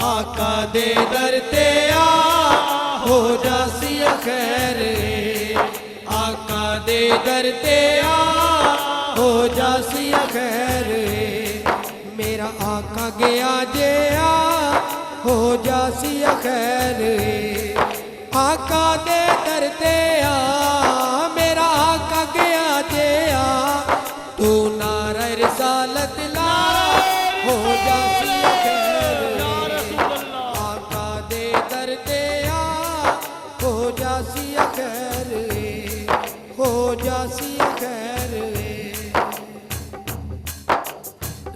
आका दे दर ते आ हो जासी खैर। आका दे दर ते आ हो जासी खैर। मेरा आका गया जे आ हो जासी खैर। आका दे दर ते आ मेरा आका गया जे आ तू नारा रिसालत ला हो जासी खैर। आका दे दर ते आ हो जासी खैर। हो जासी खैर।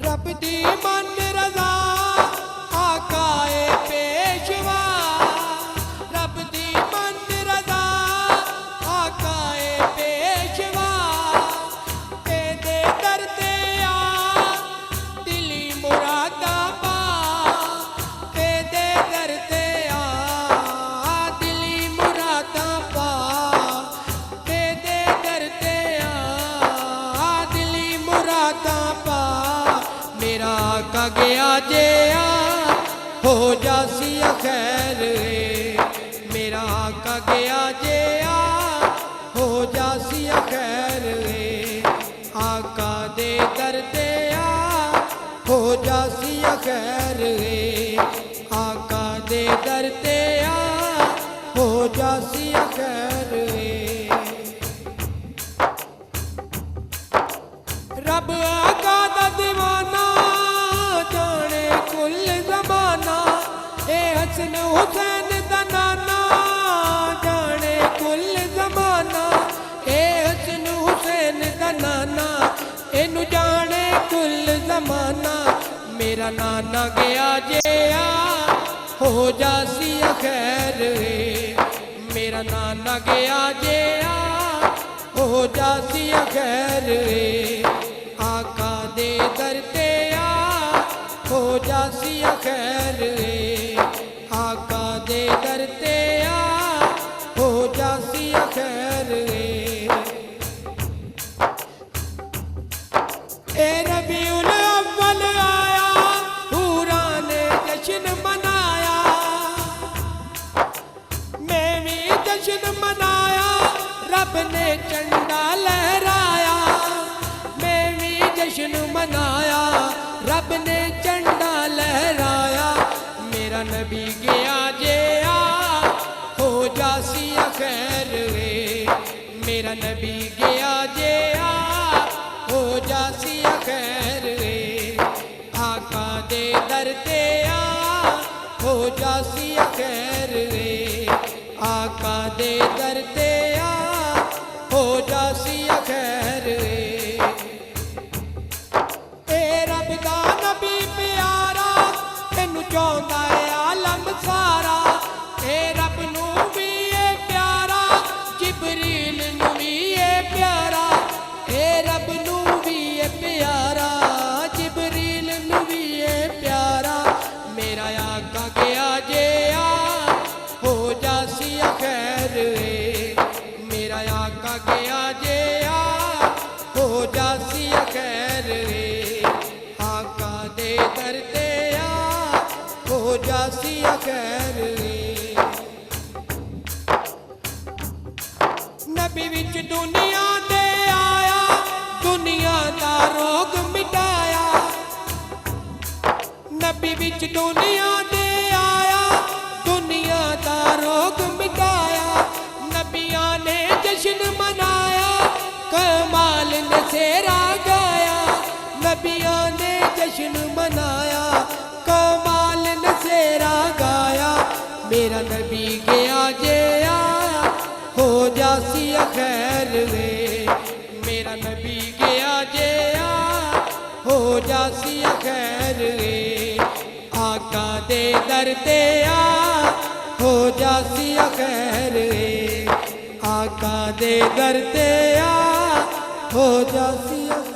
रब दी मन रजा आकाए पेशवा। रब दी मन रजा आकाए पेशवा। तेरे दर ते आ दिली मुरादा पा। तेरे दर ते आ दिली मुरादा पा। तेरे दर ते आ दिली मुरादा पा। मेरा आका गया जे आ हो जासी खैर। मेरा आका गया जे आ हो जासी खैर। आका दे दर ते आ हो जासी खैर। आका दे दर ते आ हो जासी खैर। रब आका दा दीवाना जाने कुल जमाना। ए हसन हुसैन दा नाना जाने कुल जमाना। ए हसन हुसैन दा नाना एनू जाने कुल जमाना। मेरा नाना गया जे आ हो जासी खैर। मेरा नाना गया जे आ हो जासी खैर। आका दे दर ते आ हो जासी खैर। आका दे दर ते आ हो जासी खैर। ए रबीउल अव्वल आया हूरा ने जश्न मनाया। मैं भी जश्न मनाया रब ने झंडा लहराया। मैं भी जश्न मनाया रब ने झंडा लहराया। मेरा नबी गया जे आ हो जासी खैर। मेरा नबी गया जे आ हो जासी खैर। आका दे दर ते आ हो जासी खैर। आका दे दर ते आ हो जासी खैर। ए रब दा नबी प्यारा तेनू चाहुंदा है आलम सारा। ए रब नू भी ए प्यारा जिबरील नू भी ए प्यारा। ए रब नू भी ए प्यारा जिबरील नू भी ए प्यारा। मेरा आका गया जे आ हो जासी खैर। मेरा आका गया जे आ हो जासी खैर। आका दे दर ते आ हो जासी खैर। नबी विच दुनिया दे आया दुनिया दा रोग मिटाया। नबी विच दुनिया दे आया दुनिया दा रोग मिटाया। नबियां ने जश्न मनाया कमाल ने सेरा गाया। नबियां ने जश्न मनाया कमाल ने सेरा गाया। मेरा नबी गया जे आ हो जासी खैर। मेरा नबी गया जे आ हो जासी खैर। आका दे दर ते आ हो जासी खैर। आका दे दर ते आ हो जासी खैर।